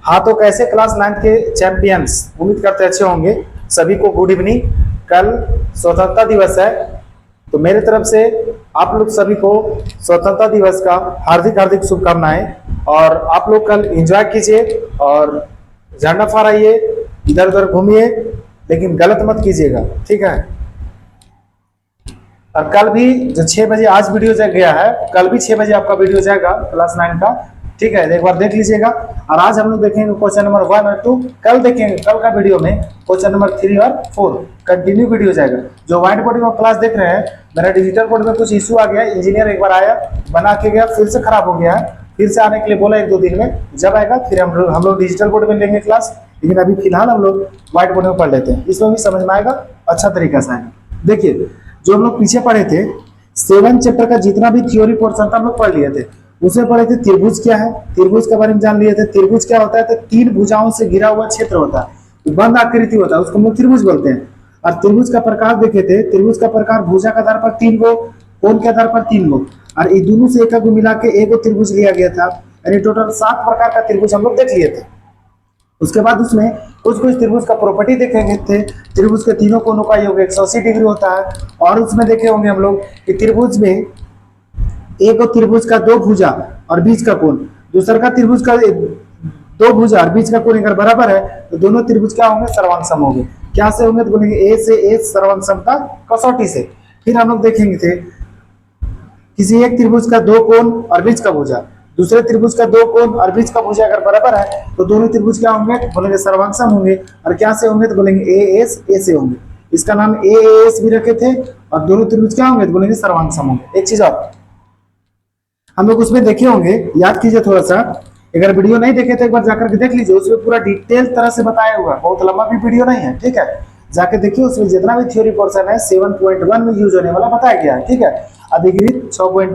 हाँ, तो कैसे क्लास 9 के चैंपियंस, उम्मीद करते अच्छे होंगे। सभी को गुड इवनिंग। कल स्वतंत्रता दिवस है, तो मेरे तरफ से आप लोग सभी को स्वतंत्रता दिवस का हार्दिक हार्दिक शुभकामनाएं। और आप लोग कल एंजॉय कीजिए और झंडा फहराइए, इधर उधर घूमिए, लेकिन गलत मत कीजिएगा, ठीक है। और कल भी जो 6 बजे आज वीडियो गया है, कल भी 6 बजे आपका वीडियो जाएगा क्लास 9 का, ठीक है। एक बार देख लीजिएगा। और आज हम लोग देखेंगे क्वेश्चन नंबर 1 और 2। कल देखेंगे, कल का वीडियो में क्वेश्चन नंबर 3 और 4 कंटिन्यू वीडियो जाएगा। जो व्हाइट बोर्ड में क्लास देख रहे हैं, मेरा डिजिटल बोर्ड में कुछ इशू आ गया। इंजीनियर एक बार आया, बना के गया, फिर से खराब हो गया है। फिर से आने के लिए बोला 1-2 दिन में, जब आएगा फिर हम लोग डिजिटल बोर्ड में लेंगे क्लास। लेकिन अभी फिलहाल हम लोग व्हाइट बोर्ड में पढ़ लेते हैं, इसमें भी समझ में आएगा, अच्छा तरीका से आएगा। देखिए, जो हम लोग पीछे पढ़े थे 7 चैप्टर का जितना भी थ्योरी पोर्शन था हम लोग पढ़ लिए थे। उसमें पढ़े थे त्रिभुज क्या है, त्रिभुज के बारे में जान लिए थे। त्रिभुज क्या होता है, तो 3 भुजाओं से घिरा हुआ क्षेत्र होता है, बंद आकृति होता है, उसको हम लोग त्रिभुज बोलते हैं। और त्रिभुज का प्रकार देखे थे, त्रिभुज का प्रकार भुजा के आधार पर 3 गो, कोण के आधार पर 3 गो, और ये दोनों से एक मिला के एक त्रिभुज लिया गया था। यानी टोटल 7 प्रकार का त्रिभुज हम लोग देख लिए थे। उसके बाद उसमें कुछ कुछ त्रिभुज का प्रॉपर्टी देखेंगे थे। त्रिभुज के तीनों कोनों का योग 180 डिग्री होता है। और उसमें देखे होंगे हम लोग कि त्रिभुज में एक त्रिभुज का 2 भुजा और बीच का कोण, दूसरा का त्रिभुज का 2 भुजा और बीच का कोण अगर बराबर है तो दोनों त्रिभुज क्या होंगे, सर्वांग होंगे। क्या से होंगे, तो बोलेंगे ए से ए सर्वांग का कसौटी से। फिर हम लोग देखेंगे थे किसी एक त्रिभुज का 2 कोण और बीच का भुजा, दूसरे त्रिभुज का 2 कोण और बीच का भुजा अगर बराबर है तो दोनों त्रिभुज क्या होंगे, बोलेंगे सर्वांग होंगे। और क्या से होंगे, तो बोलेंगे ए एस ए से होंगे। इसका नाम ए एस भी रखे थे। और दोनों त्रिभुज क्या होंगे, तो बोलेंगे सर्वांग होंगे। एक चीज और हम लोग उसमें देखे होंगे, याद कीजिए थोड़ा सा। अगर वीडियो नहीं देखे तो एक बार जाकर के देख लीजिए, उसमें पूरा डिटेल तरह से बताया हुआ है। बहुत लंबा भी वीडियो नहीं है, ठीक है। जाके देखिए, उसमें जितना भी थ्योरी पोर्शन है 7.1 में यूज होने वाला बताया गया है, ठीक है। अधिकृत 7.1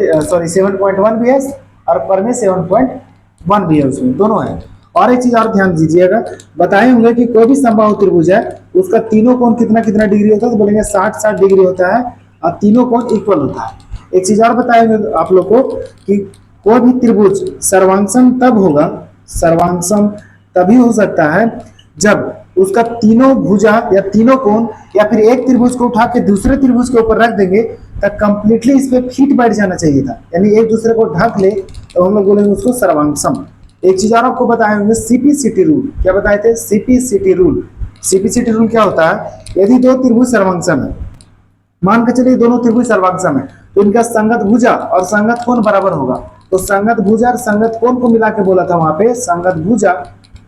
भी है और पर में 7.1 भी है, उसमें दोनों है। और एक चीज और ध्यान दीजिएगा, बताए होंगे कि कोई भी समबाहु त्रिभुज है उसका तीनों कोण कितना कितना डिग्री होता है, तो बोलेंगे 60-60 डिग्री होता है और तीनों कोण इक्वल होता है। एक चीज और बताएंगे आप लोग को कि कोई भी त्रिभुज सर्वांगसम तब होगा, सर्वांगसम तभी हो सकता है जब उसका तीनों भुजा या तीनों कोण, या फिर एक त्रिभुज को उठा के दूसरे त्रिभुज के ऊपर रख देंगे तब कंप्लीटली इस पे फिट बैठ जाना चाहिए था, यानी एक दूसरे को ढक ले, तो हम लोग बोलेंगे उसको सर्वांगसम। एक चीज और आपको बताए होंगे, सीपीसीटी रूल। क्या बताए थे, सीपीसीटी रूल। सीपीसीटी रूल क्या होता है, यदि 2 त्रिभुज सर्वांगसम है, मान के चलिए दोनों त्रिभुज सर्वांगसम है, तो इनका संगत भुजा और संगत कोण बराबर होगा। तो संगत भुजा और संगत कोण को मिला के बोला था वहां पे, संगत भुजा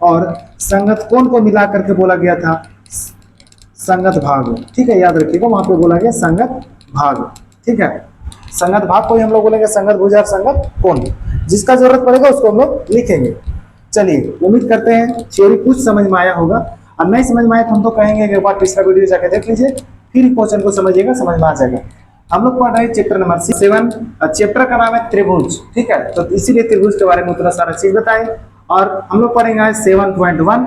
और संगत कोण को मिला करके बोला गया था संगत भाग, ठीक है। याद रखिएगा, वहां पे बोला गया संगत भाग, ठीक है। संगत भाग को ही हम लोग बोलेंगे संगत भुजा और संगत कोण। जिसका जरूरत पड़ेगा उसको हम लोग लिखेंगे। चलिए, उम्मीद करते हैं थ्योरी कुछ समझ में आया होगा। और नहीं समझ में आया तो हम तो कहेंगे कि एक बार पिछला वीडियो जाकर देख लीजिए, फिर क्वेश्चन को समझिएगा, समझ में आ जाएगा। हम लोग पढ़ रहे हैं चैप्टर नंबर 7। चैप्टर का नाम है त्रिभुज, ठीक है। तो इसीलिए त्रिभुज के बारे में उतना सारा चीज बताएं। और हम लोग पढ़ेंगे आज 7.1।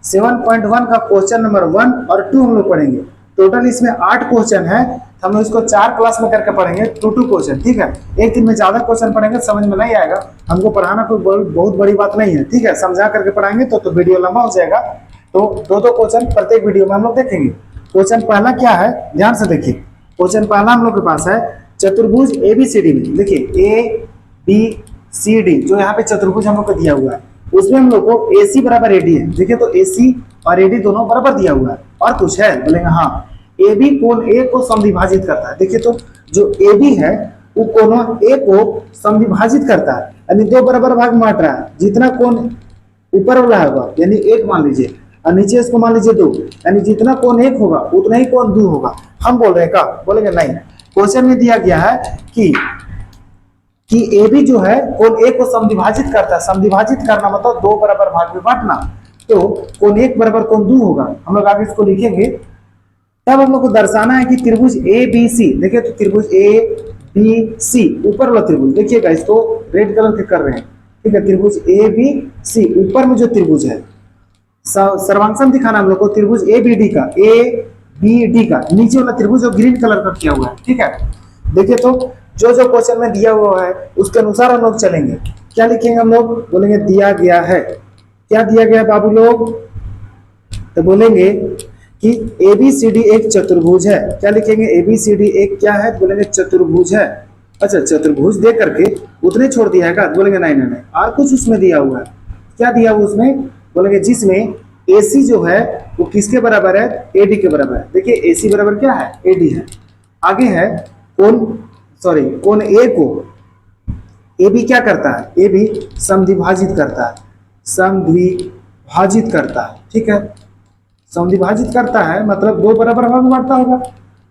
7.1 का क्वेश्चन नंबर 1 और 2 हम लोग पढ़ेंगे। टोटल इसमें 8 क्वेश्चन है, हम लोग इसको 4 क्लास में करके पढ़ेंगे, 2 क्वेश्चन, ठीक है। एक दिन में ज्यादा क्वेश्चन पढ़ेंगे, समझ में नहीं आएगा। हमको पढ़ाना कोई बहुत बड़ी बात नहीं है, ठीक है। समझा करके पढ़ाएंगे तो वीडियो लंबा हो जाएगा। तो 2-2 क्वेश्चन प्रत्येक वीडियो में हम लोग देखेंगे। क्वेश्चन पहला क्या है, ध्यान से देखिए। क्वेश्चन पहला हम लोग के पास है चतुर्भुज ABCD में। देखिए ABCD जो यहाँ पे चतुर्भुज हम लोग को दिया हुआ है, उसमें हम लोग को AC बराबर AD है। देखिए, तो AC और AD दोनों बराबर दिया हुआ है। और कुछ है, बोलेंगे हाँ, AB कोण A को समद्विभाजित करता है। देखिए, तो जो AB है वो कोण A को समद्विभाजित करता है, यानी 2 बराबर भाग में बांट रहा है। जितना कोण ऊपर वाला होगा यानी 1 मान लीजिए, और नीचे इसको मान लीजिए 2, यानी जितना कोण 1 होगा उतना ही कोण 2 होगा। हम बोल रहे हैं का, बोलेंगे नहीं। क्वेश्चन में दिया गया है कि AB जो है कोण A को समद्विभाजित करता है। समद्विभाजित करना मतलब 2 बराबर भाग में बांटना। तो कोण 1 बराबर कोण 2 होगा। हम लोग आगे इसको लिखेंगे। तब हम लोग को दर्शाना है कि त्रिभुज ABC, देखिए तो त्रिभुज ABC ऊपर वाला त्रिभुज, देखिएगा इसको रेड कलर के कर रहे हैं, ठीक है। त्रिभुज ABC ऊपर में जो त्रिभुज है, सर्वांगसम दिखाना हम लोग को त्रिभुज ABD का नीचे वाला त्रिभुज जो ग्रीन कलर का किया हुआ है, ठीक है। देखिए, तो जो जो क्वेश्चन में दिया हुआ है उसके अनुसार हम लोग चलेंगे। क्या लिखेंगे हम लोग, बोलेंगे दिया गया है, क्या दिया गया बाबू लोग? तो बोलेंगे कि ABCD एक चतुर्भुज है। क्या लिखेंगे? ABCD एक क्या है? तो बोलेंगे चतुर्भुज है। अच्छा, चतुर्भुज दे करके उतने छोड़ दिया है क्या? बोलेंगे नहीं नहीं नहीं, और कुछ उसमें दिया हुआ है। क्या दिया हुआ उसमें? बोलेंगे जिसमें AC जो है वो किसके बराबर है? AD के बराबर है। देखिए AC बराबर क्या है? AD है। आगे है कोण A को AB क्या करता है? AB समद्विभाजित करता है, समद्विभाजित करता है। ठीक है, समद्विभाजित करता है मतलब दो बराबर भाग में बांटता होगा।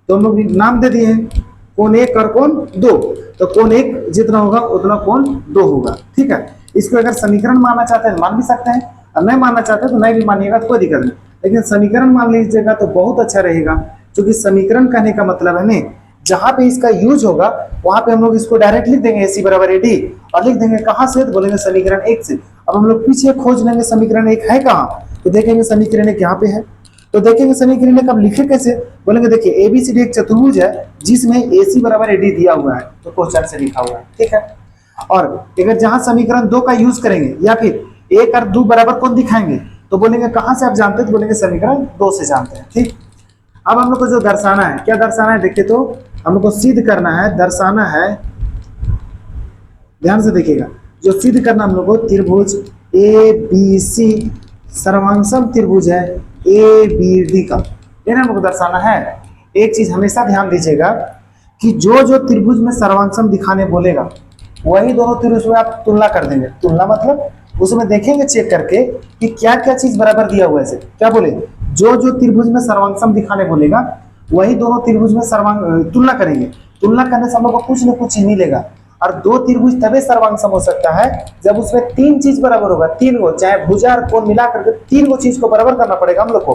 तो हम लोग नाम दे दिए हैं कोण 1 और कोण 2। तो कोण 1 जितना होगा उतना कोण 2 होगा। ठीक है, इसको अगर समीकरण मानना चाहते हैं मान भी सकते हैं, और नहीं मानना चाहते हैं तो नहीं भी मानिएगा तो कोई दिक्कत नहीं, लेकिन समीकरण मान लीजिएगा तो बहुत अच्छा रहेगा। क्योंकि समीकरण कहने का मतलब है नहीं, जहां पे इसका यूज होगा वहां पे हम लोग इसको डायरेक्ट लिख देंगे AC बराबर AD, और लिख देंगे कहां से? तो बोलेंगे समीकरण 1 से। अब हम लोग पीछे खोज लेंगे समीकरण 1 है कहां, तो देखेंगे समीकरण 1 यहाँ पे है। तो देखेंगे समीकरण 1 अब लिखे कैसे? बोलेंगे देखिए ABCD एक चतुर्भुज है जिसमें AC बराबर AD दिया हुआ है, तो क्वेश्चन से लिखा हुआ है। ठीक है, और अगर जहां समीकरण 2 का यूज करेंगे या फिर 1 और 2 बराबर कौन दिखाएंगे, तो बोलेंगे कहां से आप जानते हैं? तो बोलेंगे समीकरण 2 से जानते हैं। ठीक, अब हम लोग को जो दर्शाना है, क्या दर्शाना है? देखिए तो हम लोग को सिद्ध करना है, दर्शाना है, ध्यान से देखिएगा। जो सिद्ध करना हम लोग को त्रिभुज ABC सर्वांगसम त्रिभुज है ABD का, ये ना हम लोग दर्शाना है। एक चीज हमेशा ध्यान दीजिएगा कि जो जो त्रिभुज में सर्वांगसम दिखाने बोलेगा वही दोनों त्रिभुज में आप तुलना कर देंगे। तुलना मतलब उसमें देखेंगे चेक करके कि क्या क्या चीज बराबर दिया हुआ है। क्या बोले? जो जो त्रिभुज में सर्वांगसम दिखाने बोलेगा वही दोनों त्रिभुज में तुलना करेंगे। तुलना करने से हम लोग को कुछ न कुछ चीज मिलेगा, और दो त्रिभुज तभी सर्वांगसम हो सकता है जब उसमें तीन चीज बराबर होगा। तीन गो, चाहे भुजा और कोण मिला करके तीन गो चीज को बराबर करना पड़ेगा हम लोग को।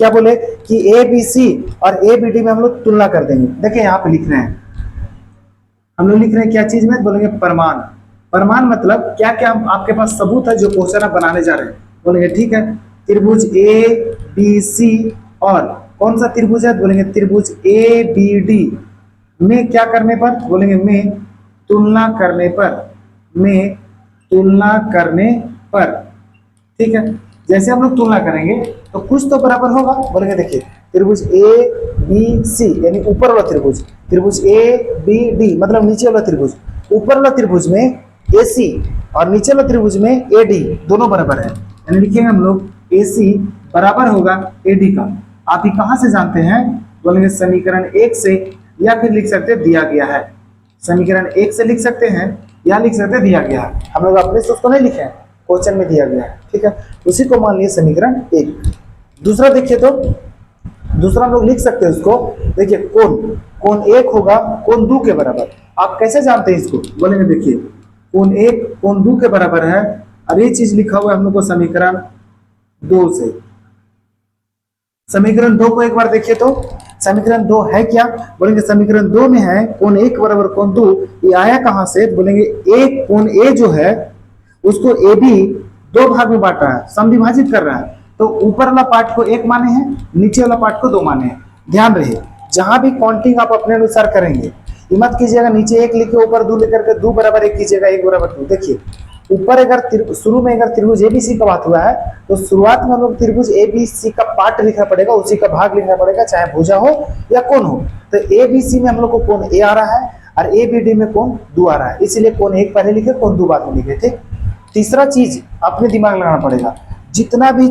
क्या बोले कि ABC और ABD में हम लोग तुलना कर देंगे। देखिए यहाँ पे लिख रहे हैं, हम लोग लिख रहे हैं क्या चीज में? बोलेंगे प्रमाण। प्रमाण मतलब क्या क्या आपके पास सबूत है जो क्वेश्चन आप बनाने जा रहे हैं। बोलेंगे ठीक है, त्रिभुज ABC और कौन सा त्रिभुज है? बोलेंगे त्रिभुज ABD में क्या करने पर? बोलेंगे में तुलना करने पर, में तुलना करने पर। ठीक है, जैसे हम लोग तुलना करेंगे तो कुछ तो बराबर होगा। बोलेंगे देखिए त्रिभुज ABC यानी ऊपर वाला त्रिभुज, त्रिभुज ABD मतलब नीचे वाला त्रिभुज, ऊपर वाला त्रिभुज में AC और नीचे वाला त्रिभुज में AD दोनों बराबर है। यानी लिखेंगे हम लोग AC बराबर होगा AD का। आप ही कहां से जानते हैं? बोलेंगे समीकरण 1 से, या फिर लिख सकते दिया गया है। समीकरण 1 से लिख सकते हैं या लिख सकते दिया गया है। हम लोग अपने से उसको नहीं लिखे, क्वेश्चन में दिया गया है। ठीक है, उसी को मान लिए समीकरण 1। दूसरा देखिए तो दूसरा हम लोग लिख सकते हैं उसको। देखिए कोण 1 होगा कोण 2 के बराबर। आप कैसे जानते हैं इसको? बोलेंगे देखिए कोण 1 कोण 2 के बराबर है, और ये चीज लिखा हुआ है हम लोग को समीकरण 2 से। समीकरण 2 को एक बार देखिए तो समीकरण 2 है क्या? बोलेंगे समीकरण 2 में है कोण 1 बराबर कोण 2। ये आया कहां से? बोलेंगे एक कोण A जो है उसको AB दो भाग में बांट रहा है, समद्विभाजित कर रहा है। तो ऊपर वाला पार्ट को 1 माने हैं, नीचे वाला पार्ट को 2 माने हैं। ध्यान रहे जहां भी काउंटिंग आप अपने अनुसार करेंगे, ये मत कीजिएगा नीचे 1 लिखे ऊपर 2 लेकर के 2 बराबर 1 कीजिएगा 1 बराबर 2। देखिए ऊपर अगर शुरू में अगर त्रिभुज ABC का बात हुआ है तो शुरुआत में हम लोग त्रिभुज ABC का पार्ट लिखना पड़ेगा, उसी का भाग लिखना पड़ेगा, चाहे भुजा हो या कोण हो। तो ABC में हम लोग को कोण A आ रहा है और ABD में कोण 2 आ रहा है, इसीलिए कोण 1 पहले लिखे कोण 2 बाद में लिखे। ठीक, तीसरा चीज अपने दिमाग लगाना पड़ेगा। जितना भी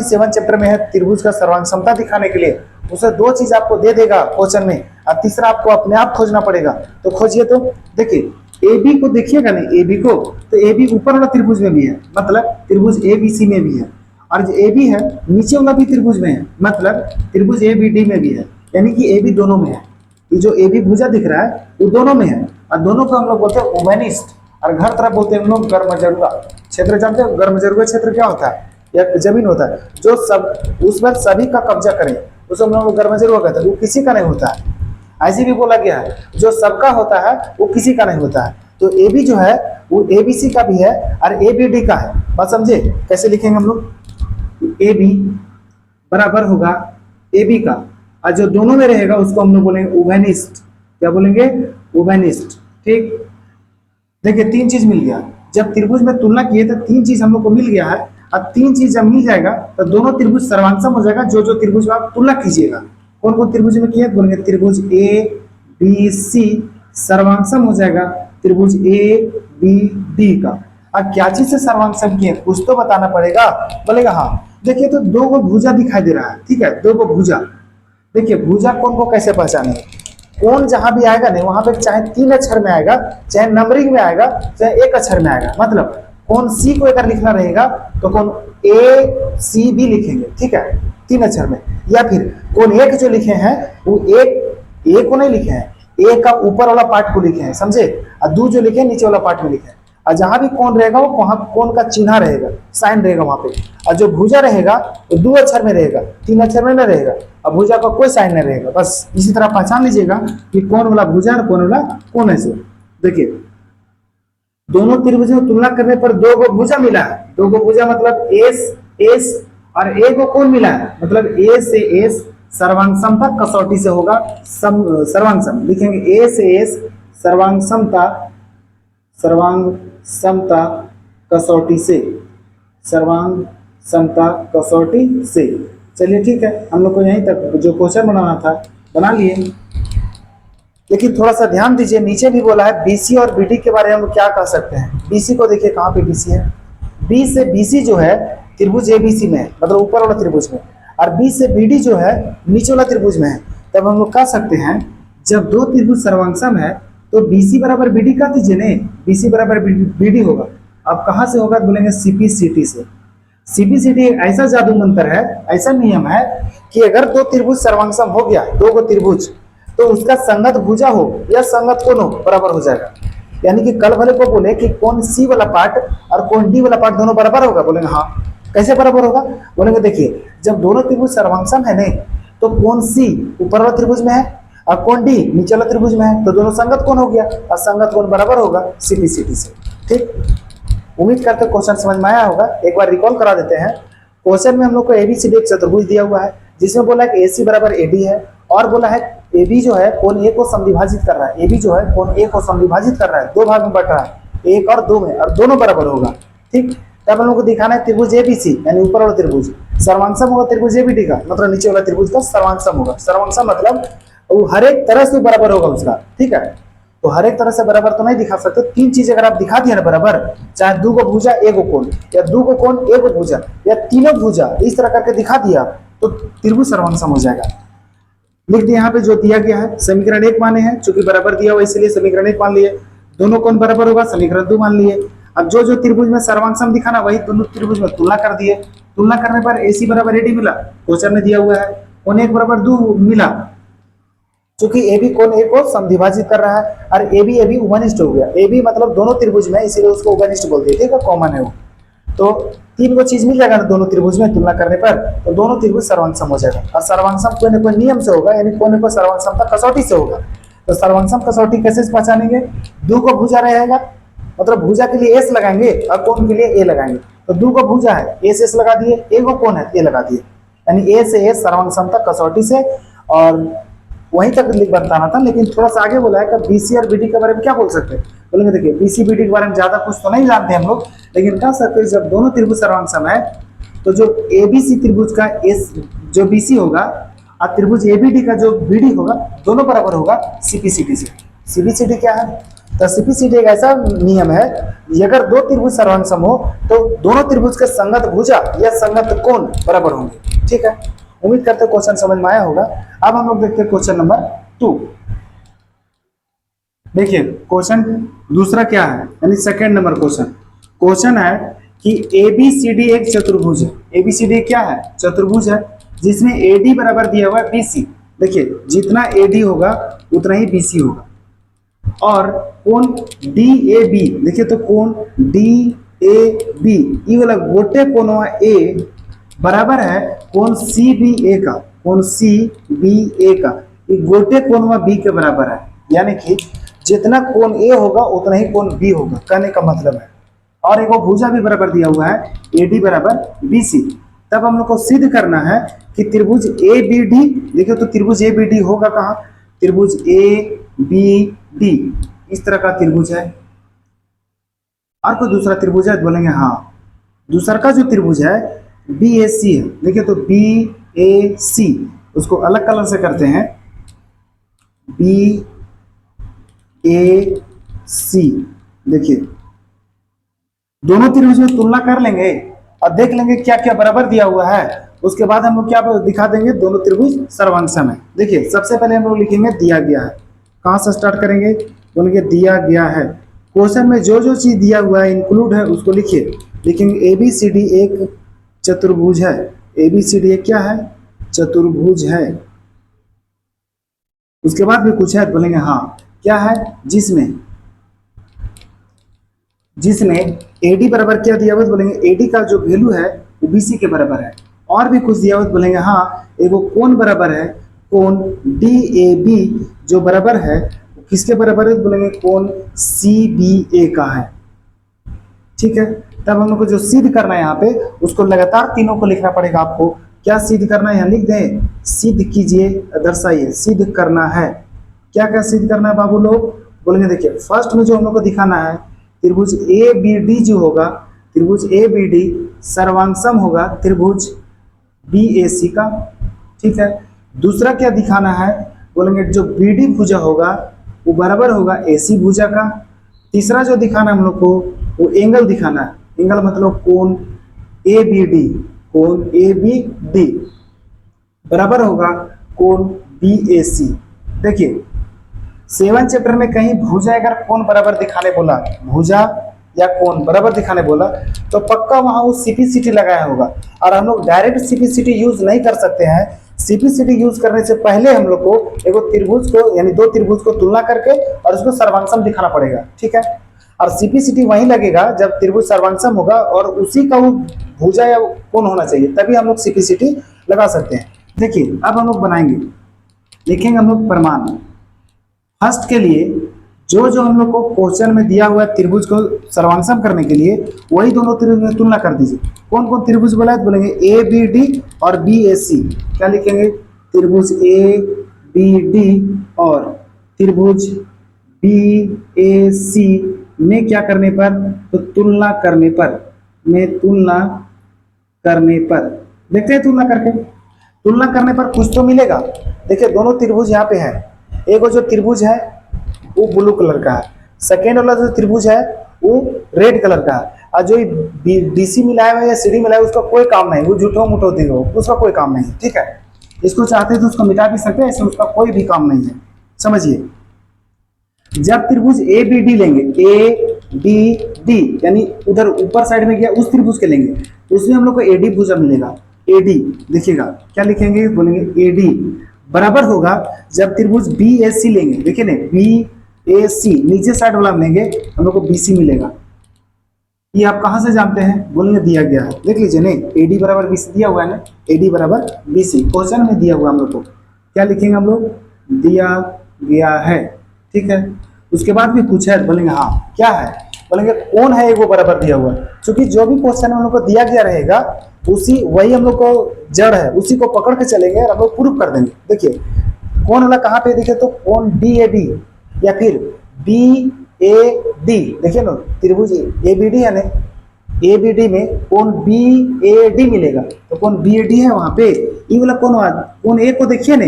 7 चैप्टर में है त्रिभुज का सर्वांग समता दिखाने के लिए, उसे 2 चीज आपको दे देगा क्वेश्चन में, और तीसरा आपको अपने आप खोजना पड़ेगा। तो खोजिए तो देखिए AB को देखिएगा नहीं, AB को तो AB ऊपर वाला त्रिभुज में भी है, मतलब त्रिभुज ABC में भी है, और जो AB है नीचे वाला भी त्रिभुज में है, मतलब त्रिभुज ABD में भी है, यानी कि AB दोनों में है। ये जो AB भुजा दिख रहा है वो दोनों में है, और दोनों को हम लोग बोलते हैं ओवेनिस्ट, और घर तरफ बोलते हैं हम लोग गर्मजरुआ क्षेत्र। जानते हैं गर्मजरुआ क्षेत्र क्या होता है? या जमीन होता है जो सब उस पर सभी का कब्जा करे, उसे हम लोग गर्मजरुआ कहते हैं। वो किसी का नहीं होता है, ऐसे भी बोला गया है जो सबका होता है वो किसी का नहीं होता है। तो AB जो है वो ABC का भी है और ABD का है। बात समझे? कैसे लिखेंगे हम लोग? AB बराबर होगा AB का, और जो दोनों में रहेगा उसको हम लोग बोलेंगे ओवेनिस्ट। क्या बोलेंगे? ओवेनिस्ट। ठीक, देखिए 3 चीज मिल गया, जब त्रिभुज में तुलना किए तो तीन चीज हम लोग को मिल गया है। अब तीन चीज जब मिल जाएगा तो दोनों त्रिभुज सर्वांगसम हो जाएगा। जो जो त्रिभुज में आप तुलना कीजिएगा, कौन कौन त्रिभुज में किए बोलेंगे, त्रिभुज ए बी सी सर्वांगसम हो जाएगा त्रिभुज ए बी डी का। अब क्या चीज से सर्वांगसम किए कुछ तो बताना पड़ेगा। बोलेगा हाँ, देखिए तो दो गो भुजा दिखाई दे रहा है, ठीक है, दो गो भुजा। देखिए भुजा कौन को कैसे पहचाने, कौन जहां भी आएगा नहीं वहां पे चाहे 3 अक्षर में आएगा, चाहे नंबरिंग में आएगा, चाहे 1 अक्षर में आएगा। मतलब कौन सी को अगर लिखना रहेगा तो कौन ए सी बी लिखेंगे, ठीक है, 3 अक्षर में। या फिर कौन एक जो लिखे हैं वो एक ए को नहीं लिखे हैं, ए का ऊपर वाला पार्ट को लिखे हैं, समझे, और दो जो लिखे नीचे वाला पार्ट में लिखे हैं। और जहां भी कौन रहेगा वो वहां कौन का चिन्ह रहेगा, साइन रहेगा वहां पे। और जो भुजा रहेगा वो 2 अक्षर में रहेगा, 3 अक्षर में नहीं रहेगा। अब भुजा का कोई साइन नहीं रहेगा। बस इसी तरह पहचान लीजिएगा कि कौन वाला भुजा और कौन वाला कौन है। देखिए दोनों त्रिभुज में तुलना करने पर दो गो भुजा मिला है। दो गो भुजा मतलब एस एस, और एक गो कौन मिला है मतलब ए से एस सर्वांगसमता कसौटी से होगा। सर्वांगसम लिखेंगे ए से एस सर्वांगसमता, सर्वांगसमता कसौटी से, सर्वांगसमता कसौटी से। चलिए ठीक है, हम लोग को यहीं तक जो क्वेश्चन बनाना था बना लिए। लेकिन थोड़ा सा ध्यान दीजिए, नीचे भी बोला है बीसी और बीडी के बारे में हम क्या कह सकते हैं। बीसी को देखिए कहाँ पे बीसी है, बी से बीसी जो है त्रिभुज एबीसी में है, मतलब ऊपर वाला त्रिभुज में, और बी से बीडी जो है नीचे वाला त्रिभुज में है। तब हम लोग कह सकते हैं जब दो त्रिभुज सर्वांगसम है तो बीसी बराबर बीडी कह दीजिए, नहीं बीसी बराबर बीडी होगा। अब कहाँ से होगा बोलेंगे सीपीसीटी से। सीपीसीटी एक ऐसा जादू मंत्र है, ऐसा नियम है कि अगर दो त्रिभुज सर्वांगसम हो गया, दो गो त्रिभुज, तो उसका संगत भुजा हो या संगत कोण हो बराबर हो जाएगा। यानी कि कल भले को बोले कि कौन सी वाला पार्ट और कौन डी वाला पार्ट दोनों बराबर होगा, बोलेंगे हाँ। कैसे बराबर होगा बोलेंगे, देखिए जब दोनों त्रिभुज सर्वांगसम है नहीं तो कौन सी ऊपर वाला त्रिभुज में है और कौन डी नीचे वाला त्रिभुज में है, तो दोनों संगत कोण हो गया और संगत कोण बराबर होगा सीपीसीटी से। ठीक, उम्मीद करते क्वेश्चन समझ में आया होगा। एक बार रिकॉल करा देते हैं। क्वेश्चन में हम लोग को एबीसीडी एक चतुर्भुज दिया हुआ है जिसमें बोला है कि एसी बराबर एडी है, और बोला है एबी जो है कोण ए को समविभाजित कर रहा है, एबी जो है कोण ए को समविभाजित कर रहा है, दो भाग में बट रहा है, एक और दो में, और दोनों बराबर होगा। ठीक, तब हम लोग को दिखाना है त्रिभुज एबीसी यानी ऊपर वाला त्रिभुज सर्वांगसम होगा त्रिभुज एबीडी का, मतलब नीचे वाला त्रिभुज का सर्वांगसम होगा। सर्वांगसम मतलब वो हर एक तरह से बराबर होगा उसका, ठीक है। तो हर एक तरह से बराबर तो नहीं दिखा सकते, तीन चीज अगर आप दिखा दिया ना बराबर, चाहे दो गो भुजा एगो कोण, या दो गो कोण एगो भुजा, या तीनों भुजा, इस तरह करके दिखा दिया तो त्रिभुज सर्वांगसम हो जाएगा। लिख दिया यहाँ पे जो दिया गया है, समीकरण 1 माने हैं, चूंकि बराबर दिया हुआ इसलिए समीकरण 1 मान लिए। दोनों कोण बराबर होगा, समीकरण 2 मान लिए। अब जो जो त्रिभुज में सर्वांगसम दिखाना वही दोनों त्रिभुज में तुलना कर दिए। तुलना करने पर एसी बराबर एडी मिला, क्वेश्चन में दिया हुआ है। कोण 1 बराबर 2 मिला, चूंकि ए बी कोण ए को समद्विभाजित कर रहा है, और ए बी उभयनिष्ठ हो गया। ए बी मतलब दोनों त्रिभुज में, इसीलिए उसको उभयनिष्ठ बोलते हैं, ठीक है, कॉमन है वो। तो तीन को चीज मिल जाएगा दोनों त्रिभुज में तुलना करने पर, तो दोनों त्रिभुज सर्वांगसम हो जाएगा। और सर्वांगसम कोई न कोई नियम से होगा, यानी कोई न कोई सर्वांगसमता कसौटी से होगा। तो सर्वांगसम कसौटी कैसे पहचानेंगे, दो को भुजा रहेगा, मतलब भुजा के लिए एस लगाएंगे और कोण के लिए ए लगाएंगे। तो दो को भुजा है, ए से एस लगा दिए, एक को कोण है ए लगा दिए, यानी ए से एस सर्वांगसमता कसौटी से। और वहीं तक बताना था, लेकिन थोड़ा सा आगे बोला है कि बीसी और बीडी के बारे में क्या बोल सकते हैं। बोलेंगे देखिए बीसी बीडी के बारे में ज्यादा कुछ तो नहीं जानते हम लोग, लेकिन कह सकते हैं जब दोनों त्रिभुज सर्वांगसम है तो जो एबीसी त्रिभुज का एस जो बीसी होगा और त्रिभुज एबीडी का जो बीडी होगा दोनों बराबर होगा सीपीसीटी से। सीपीसीटी क्या है, तो सीपीसीटी एक ऐसा नियम है कि अगर दो त्रिभुज सर्वांगसम हो तो दोनों त्रिभुज के संगत भुजा या संगत कोण बराबर होंगे। ठीक है, उम्मीद करते हैं क्वेश्चन समझ में आया होगा। अब हम लोग देखते हैं क्वेश्चन नंबर 2। देखिए क्वेश्चन दूसरा क्या है, यानी सेकंड नंबर क्वेश्चन। क्वेश्चन है कि एबीसीडी एक चतुर्भुज है। एबीसीडी क्या है, चतुर्भुज है, जिसमें एडी बराबर दिया हुआ है बीसी। देखिए जितना एडी होगा उतना ही बीसी होगा। और कोण डीएबी, देखिए तो कोण डीएबी ये वाला गोटे कोण ए बराबर है कोण सीबीए का, कोण सीबीए का ये गोटे कोण बी के बराबर है। यानी कि जितना कोण ए होगा उतना ही कोण बी होगा, कहने का मतलब है। और एक भुजा भी बराबर दिया हुआ है एडी बराबर बीसी। तब हम लोग को सिद्ध करना है कि त्रिभुज ए बी डी, देखिए तो त्रिभुज ए बी डी होगा कहाँ, त्रिभुज ए बी डी इस तरह का त्रिभुज है। और कोई दूसरा त्रिभुज है तो बोलेंगे हाँ। दूसरा का जो त्रिभुज है बी ए सी है, देखिए तो बी ए सी, उसको अलग कलर से करते हैं, बी ए सी। देखिए दोनों त्रिभुज में तुलना कर लेंगे और देख लेंगे क्या क्या बराबर दिया हुआ है। उसके बाद हम लोग क्या दिखा देंगे, दोनों त्रिभुज सर्वांगसम है। देखिए सबसे पहले हम लोग लिखेंगे दिया गया है। कहाँ से स्टार्ट करेंगे, बोलेंगे दिया गया है। क्वेश्चन में जो जो चीज दिया हुआ है इंक्लूड है उसको लिखिए। लिखेंगे ए बी सी डी एक चतुर्भुज है। ए बी सी डी एक क्या है, चतुर्भुज है। उसके बाद भी कुछ है तो बोलेंगे हाँ क्या है, जिसमें AD बराबर क्या दिया हुआ तो बोलेंगे AD का जो वैल्यू है वो BC के बराबर है। और भी कुछ दिया हुआ तो बोलेंगे हाँ एगो कोण बराबर है, कोण DAB जो बराबर है किसके बराबर है तो बोलेंगे कोण CBA का है। ठीक है, तब हम लोग को जो सिद्ध करना है यहाँ पे उसको लगातार तीनों को लिखना पड़ेगा। आपको क्या सिद्ध करना है यहाँ लिख दें, सिद्ध कीजिए, दर्शाइए, सिद्ध करना है। क्या क्या सिद्ध करना है बाबू लोग, बोलेंगे देखिए फर्स्ट में जो हम लोग को दिखाना है त्रिभुज ABD जो होगा, त्रिभुज ABD सर्वांगसम होगा त्रिभुज BAC का। ठीक है, दूसरा क्या दिखाना है, बोलेंगे जो BD भुजा होगा वो बराबर होगा AC भुजा का। तीसरा जो दिखाना है हम लोग को वो एंगल दिखाना है, एंगल मतलब कोण ABD, कोण ABD बराबर होगा कोण BAC। देखिए 7 चैप्टर में कहीं भुजा अगर कोण बराबर दिखाने बोला, भुजा या कोण बराबर दिखाने बोला तो पक्का वहां वो CPCT लगाया होगा। और हम लोग डायरेक्ट CPCT यूज नहीं कर सकते हैं। CPCT यूज करने से पहले हम लोग को एगो त्रिभुज को यानी दो त्रिभुज को तुलना करके और उसको सर्वांगसम दिखाना पड़ेगा। ठीक है, और CPCT वहीं लगेगा जब त्रिभुज सर्वांगसम होगा और उसी का वो भुजा या कोण होना चाहिए, तभी हम लोग CPCT लगा सकते हैं। देखिए अब हम लोग बनाएंगे, लिखेंगे हम लोग प्रमाण। फर्स्ट के लिए जो जो हम लोग को क्वेश्चन में दिया हुआ है त्रिभुज को सर्वांगसम करने के लिए वही दोनों त्रिभुज में तुलना कर दीजिए। कौन कौन त्रिभुज बोला है, बोलेंगे ABD और BAC। क्या लिखेंगे, त्रिभुज ABD और त्रिभुज BAC में क्या करने पर, तो तुलना करने पर, में तुलना करने पर। देखते हैं तुलना करके, तुलना करने पर कुछ तो मिलेगा। देखिए दोनों त्रिभुज यहाँ पे है, एक जो त्रिभुज है वो ब्लू कलर का है, सेकेंड वाला जो त्रिभुज है वो रेड कलर का है, और जो BC मिलाया हुआ है या CD मिलाया उसका कोई काम नहीं, वो झूठो मुठो दिखो उसका कोई काम नहीं। ठीक है, इसको चाहते हैं तो उसको मिटा भी सकते हैं, इसमें उसका कोई भी काम नहीं है। समझिए जब त्रिभुज ABD लेंगे, ABD यानी उधर ऊपर साइड में गया उस त्रिभुज के लेंगे, उसमें हम लोग को AD भुजा मिलेगा। AD देखिएगा क्या लिखेंगे, बोलेंगे AD बराबर होगा जब त्रिभुज BAC लेंगे। देखिए ना BAC नीचे साइड वाला लेंगे हम लोग को BC मिलेगा। ये आप कहां से जानते हैं, बोलेंगे दिया गया है। देख लीजिए नहीं, AD बराबर BC दिया हुआ है ना, AD बराबर BC क्वेश्चन में दिया हुआ हम लोग को। क्या लिखेंगे हम लोग, दिया गया है। ठीक है, उसके बाद भी कुछ है, बोलेंगे हाँ क्या है, बोलेंगे कौन है वो बराबर दिया हुआ है। क्योंकि जो भी क्वेश्चन हम लोग को दिया गया रहेगा उसी वही हम लोग को जड़ है, उसी को पकड़ के चलेंगे और हम लोग प्रूफ कर देंगे। देखिए कौन वाला कहाँ पे दिखे, तो कौन DAB या फिर BAD। देखिए ना त्रिभुज ABD है ना, ABD में कौन BAD मिलेगा, तो कौन BAD है वहां पे। ये वाला कौन A को देखिए ना,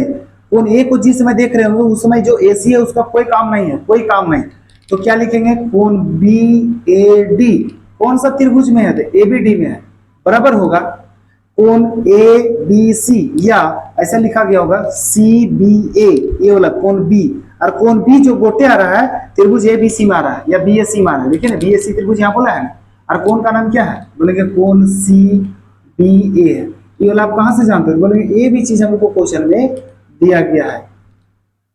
कौन A को जिस समय देख रहे होंगे उस समय जो AC है उसका कोई काम नहीं है, कोई काम नहीं। तो क्या लिखेंगे, कौन BAD कौन सा त्रिभुज में है, तो ABD में है, बराबर होगा कौन ABC या ऐसा लिखा गया होगा CBA, ये वाला कौन B, और कौन B जो गोटे आ रहा है त्रिभुज ABC में आ रहा है या BAC में आ रहा है। देखिए ना BAC त्रिभुज यहाँ बोला है ना, और कौन का नाम क्या है, बोलेंगे कौन CBA है। ये वाला आप कहाँ से जानते हो, बोलेंगे ये भी चीज हम लोग को क्वेश्चन में दिया गया है।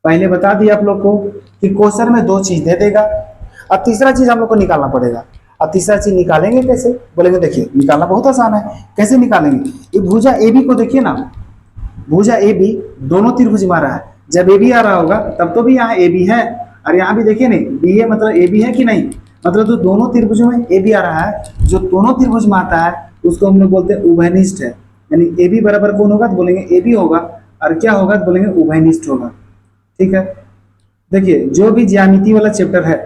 पहले बता दिया आप लोग को कि क्वेश्चन में दो चीज दे देगा और तीसरा चीज हम लोग को निकालना पड़ेगा। अब तीसरा चीज निकालेंगे कैसे, बोलेंगे देखिए निकालना बहुत आसान है। कैसे निकालेंगे, ये भुजा AB को देखिए ना, भुजा AB दोनों त्रिभुज में आ रहा है। जब AB आ रहा होगा तब तो भी यहाँ AB है, और यहाँ भी देखिए नहीं BA मतलब AB है कि नहीं, मतलब तो दोनों त्रिभुजों में AB आ रहा है। जो दोनों त्रिभुज में आता है उसको हम लोग बोलते हैं उभयनिष्ठ है। यानी AB बराबर कौन होगा, तो बोलेंगे AB होगा, और क्या होगा तो बोलेंगे उभयनिष्ठ होगा। ठीक है, देखिए जो भी ज्यामिति वाला चैप्टर है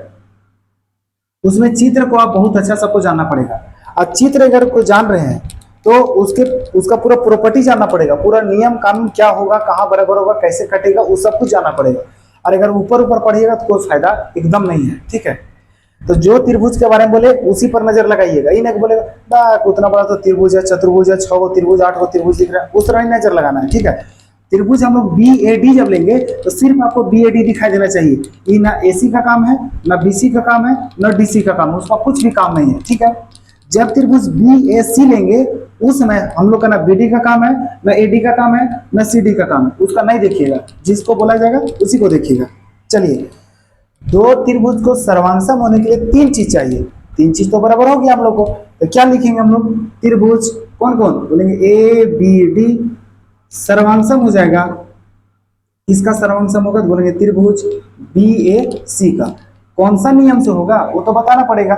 उसमें चित्र को आप बहुत अच्छा सबको जानना पड़ेगा। और चित्र अगर कोई जान रहे हैं तो उसका पूरा प्रॉपर्टी जानना पड़ेगा, पूरा नियम कानून क्या होगा, कहाँ बराबर होगा, कैसे कटेगा, वो सब कुछ जानना पड़ेगा। और अगर ऊपर ऊपर पढ़िएगा तो कोई फायदा एकदम नहीं है, ठीक है। तो जो त्रिभुज के बारे में बोले उसी पर नजर लगाइएगा। ये नहीं बोलेगा ना उतना बड़ा तो त्रिभुज है, चतुर्भुज है, 6 गो त्रिभुज, 8 गो त्रिभुज दिख रहा है, उस तरह ही नजर लगाना है, ठीक है। त्रिभुज हम लोग बी ए डी जब लेंगे तो सिर्फ आपको बी ए डी दिखाई देना चाहिए। ये ना एसी का काम है, ना बीसी का काम है, ना डीसी का काम है, उसका कुछ भी काम नहीं है, ठीक है। जब त्रिभुज बी ए सी लेंगे उस समय हम लोग का ना बी डी का काम है, ना ए डी का काम है, ना सी डी का काम है, उसका नहीं देखिएगा, जिसको बोला जाएगा उसी को देखिएगा। चलिए, दो त्रिभुज को सर्वांगसम होने के लिए 3 चीज चाहिए। 3 चीज तो बराबर हो गया हम लोग को, तो क्या लिखेंगे हम लोग? त्रिभुज कौन कौन बोलेंगे? ए बी डी सर्वांगसम हो जाएगा। इसका सर्वांगसम होगा तो बोलेंगे त्रिभुज बी ए सी का। कौन सा नियम से होगा वो तो बताना पड़ेगा।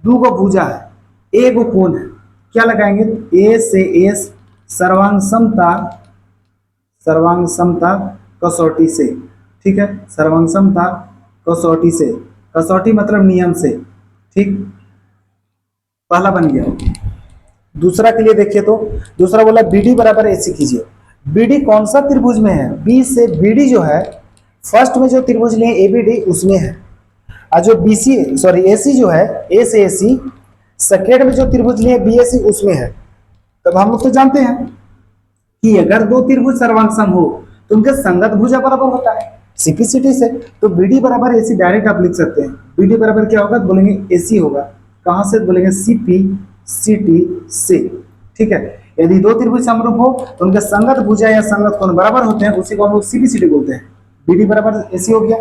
2 गो भुजा है, 1 गो कोण है, क्या लगाएंगे? ए से एस सर्वांगसमता, सर्वांगसमता कसौटी से, ठीक है। सर्वांगसमता कसौटी से, कसौटी मतलब नियम से, ठीक। पहला बन गया। दूसरा के लिए देखिए तो दूसरा बोला बीडी बराबर एसी कीजिए। बीडी कौन सा त्रिभुज में है? बी से बीडी जो है फर्स्ट में जो त्रिभुज लिए एबीडी उसमें है, और जो बीसी सॉरी एसी जो है ए से एसी सेकेंड में जो त्रिभुज लिए बीएसी उसमें है। तब हम लोग तो जानते हैं कि अगर 2 त्रिभुज सर्वांगसम हो तो उनके संगत भुजा बराबर होता है सिंपलिसिटी से। तो बीडी बराबर एसी डायरेक्ट आप लिख सकते हैं। बीडी बराबर क्या होगा? बोलेंगे एसी होगा। कहां से? बोलेंगे सीपी सीटी से, ठीक है। यदि 2 त्रिभुज समरूप हो तो उनके संगत भुजा या संगत कोण बराबर होते हैं, उसी को हम लोग सीपीसीटी बोलते हैं। बीडी बराबर एसी हो गया।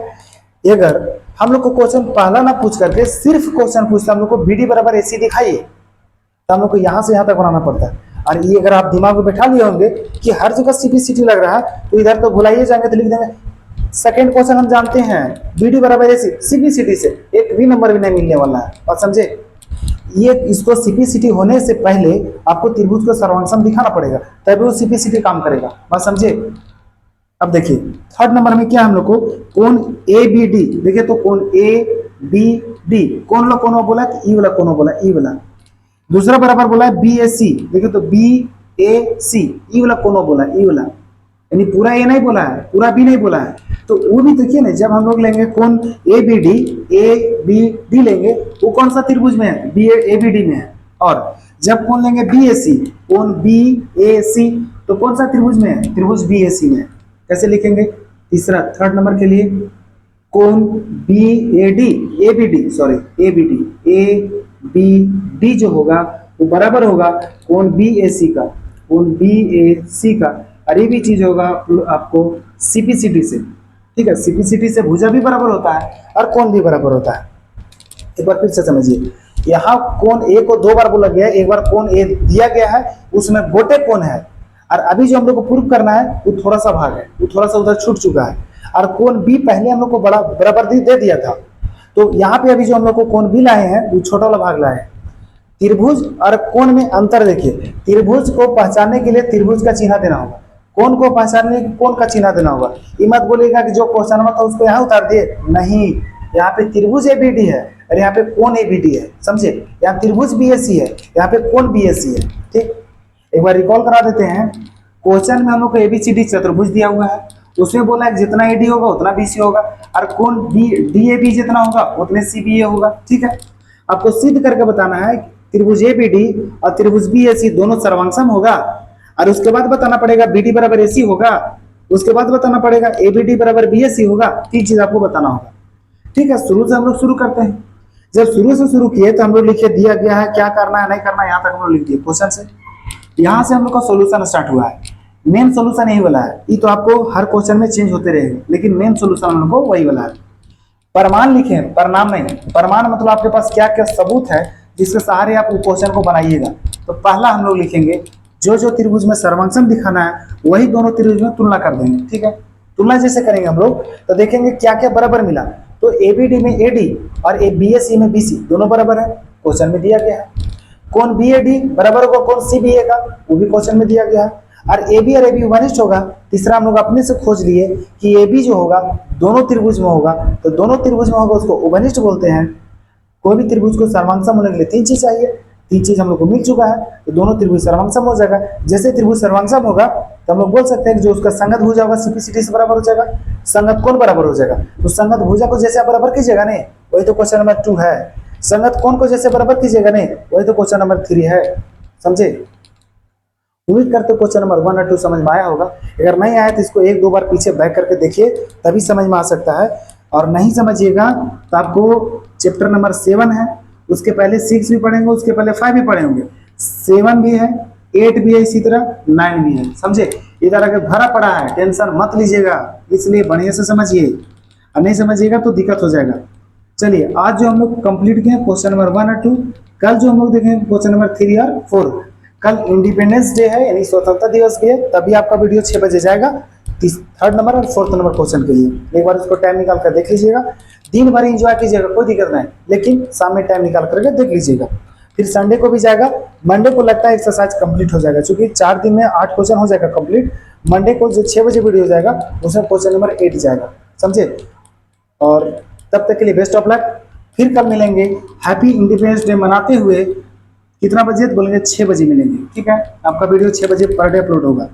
अगर हम लोग को क्वेश्चन पहला ना पूछ करके सिर्फ क्वेश्चन पूछता हम लोग को बीडी बराबर एसी दिखाइए, तो हम लोग को यहाँ से यहाँ तक बनाना पड़ता है। और ये अगर आप दिमाग में बैठा लिए होंगे कि हर जगह सीपीसीटी लग रहा है तो इधर तो भुलाइए जाएंगे, तो लिख देंगे सेकंड क्वेश्चन हम जानते हैं बीडी बराबर एसी, सीपीसीटी से एक भी नंबर भी नहीं मिलने वाला है। और समझे, ये इसको सीपीसीटी होने से पहले आपको त्रिभुज को सर्वांगसम दिखाना पड़ेगा, तभी वो सीपीसीटी काम करेगा, बात समझे। अब देखिए थर्ड नंबर में क्या हम लोग को कोण ए बी डी, देखिए तो कोण ए बी डी कौन लो कोण बोला? ई वाला कोण बोला, ई वाला। दूसरा बराबर बोला है बी ए सी, देखिए तो बी ए सी ई वाला कोण बोला, ई वाला, यानी पूरा ए नहीं बोला है, पूरा बी नहीं बोला है। तो वो भी देखिए ना, जब हम लोग लेंगे कोण ए बी डी लेंगे वो कौन सा त्रिभुज में है? बी ए बी डी में है। और जब कोण लेंगे बी ए सी, कोण बी ए सी तो कौन सा त्रिभुज में है? त्रिभुज बी ए सी में। कैसे लिखेंगे? तीसरा थर्ड नंबर के लिए कोण B A D A B D sorry A B D A B D जो होगा वो बराबर होगा कोण बी ए सी का, कोण बी ए सी का। और ये भी चीज होगा आपको सीपीसीटी से, ठीक है। सीपीसीटी से भुजा भी बराबर होता है और कोण भी बराबर होता है। एक बार फिर से समझिए, यहाँ कोण ए को 2 बार बोला गया है, एक बार कोण ए दिया गया है उसमें गोटे कोण है, और अभी जो हम लोग को प्रूव करना है वो थोड़ा सा भाग है, वो थोड़ा सा उधर छूट चुका है। और कोण बी पहले हम लोग को बड़ा बराबर दे दिया था, तो यहाँ पे अभी जो हम लोग को कोण बी लाए हैं वो छोटा वाला भाग लाए हैं। त्रिभुज और कोण में अंतर देखिए, त्रिभुज को पहचानने के लिए त्रिभुज का चिन्ह देना होगा, कोण को पहचानने के कोण का चिन्ह देना होगा। ये मत बोलेगा कि जो क्वेश्चन था उसको यहाँ उतार दिए, नहीं, यहाँ पे त्रिभुज एबीडी है और यहाँ पे कोण एबीडी है, समझे। यहाँ त्रिभुज बीएसी है, यहाँ पे कोण बीएसी है, ठीक। एक बार रिकॉल करा देते हैं, क्वेश्चन में हम लोग को एबीसीडी चतुर्भुज दिया हुआ है, उसमें बोला है जितना एडी होगा उतना बीसी होगा, और कोण डीएबी जितना होगा उतने सीबीए होगा, ठीक है। आपको सिद्ध करके बताना है त्रिभुज एबीडी और त्रिभुज बीएसी दोनों सर्वांगसम होगा, और उसके बाद बताना पड़ेगा बीडी बराबर एसी होगा, उसके बाद बताना पड़ेगा एबीडी बराबर बीएसी होगा। 3 चीज आपको बताना होगा, ठीक है। शुरू से हम लोग शुरू करते हैं। जब शुरू से शुरू किए तो हम लोग लिखे दिया गया है क्या करना है नहीं करना है, यहाँ तक हम लोग लिख दिए क्वेश्चन से। यहाँ से हम लोग का सोल्यूशन स्टार्ट हुआ है। मेन सोल्यूशन यही वाला है, ये तो आपको हर क्वेश्चन में चेंज होते रहेगा, लेकिन मेन सोल्यूशन हम लोग को वही वाला है। प्रमाण लिखे, प्रणाम नहीं। प्रमाण मतलब आपके पास क्या क्या सबूत है जिसके सहारे आप क्वेश्चन को बनाइएगा। तो पहला हम लोग लिखेंगे जो जो त्रिभुज में सर्वांगसम दिखाना है वही दोनों त्रिभुज में तुलना कर देंगे, ठीक है। तुलना जैसे करेंगे हम लोग तो देखेंगे क्या क्या बराबर मिला। तो एबीडी में एडी और बीएससी में बीसी दोनों बराबर है, क्वेश्चन में दिया गया है। कोण बीएडी बराबर होगा कोण सीबीए का, वो भी क्वेश्चन में दिया गया है। और एबी और एबी वनिष्ठ होगा। तीसरा हम लोग अपने से खोज लिए कि एबी जो होगा दोनों त्रिभुज में होगा, तो दोनों त्रिभुज में होगा उसको उपनिष्ठ बोलते हैं। कोई भी त्रिभुज को सर्वांगसम होने के लिए 3 चीज चाहिए, 3 चीज हम लोग को मिल चुका है, तो दोनों त्रिभुज सर्वांगसम हो जाएगा। जैसे त्रिभुज सर्वांगसम होगा तो हम लोग बोल सकते हैं कि जो उसका संगत भुजा होगा सीपीसीटी से बराबर हो जाएगा। संगत कौन बराबर हो जाएगा, तो संगत भुजा को जैसे आप बराबर कीजिएगा नहीं, वही तो क्वेश्चन नंबर 2 है। संगत कौन को जैसे बराबर कीजिएगा नहीं, वही तो क्वेश्चन नंबर 3 है। समझे? उम्मीद करते हो क्वेश्चन नंबर 1 और 2 समझ में आया होगा। अगर नहीं आया तो इसको 1-2 बार पीछे बैक करके देखिए, तभी समझ में आ सकता है। और नहीं समझिएगा तो आपको चैप्टर नंबर 7 है, उसके पहले 6 भी पढ़ेंगे, उसके पहले 5 भी पढ़े होंगे, 7 भी है, 8 भी है, इसी तरह 9 भी है। समझे? इधर अगर भरा पड़ा है, टेंशन मत लीजिएगा, इसलिए बढ़िया से समझिए, और नहीं समझिएगा तो दिक्कत हो जाएगा। चलिए, आज जो हम लोग कंप्लीट किए क्वेश्चन नंबर 1 और 2, कल जो हम लोग देखेंगे क्वेश्चन नंबर 3 और 4। कल इंडिपेंडेंस डे है, यानी स्वतंत्रता दिवस भी है, तभी आपका वीडियो 6 बजे जाएगा 3rd नंबर और 4th नंबर क्वेश्चन के लिए। एक बार इसको टाइम निकाल कर देख लीजिएगा, दिन भर एंजॉय कीजिएगा, कोई दिक्कत नहीं, लेकिन शाम में टाइम निकाल करके देख लीजिएगा। फिर संडे को भी जाएगा, मंडे को लगता है एक्सरसाइज कंप्लीट हो जाएगा, क्योंकि 4 दिन में 8 क्वेश्चन हो जाएगा कंप्लीट। मंडे को जो 6 बजे वीडियो जाएगा उसमें क्वेश्चन नंबर 8 जाएगा। समझे? और तब तक के लिए बेस्ट ऑफ लक, फिर कल मिलेंगे। हैप्पी इंडिपेंडेंस डे मनाते हुए कितना बजे बोलेंगे, 6 बजे मिलेंगे। ठीक है, आपका वीडियो 6 बजे पर डे अपलोड होगा।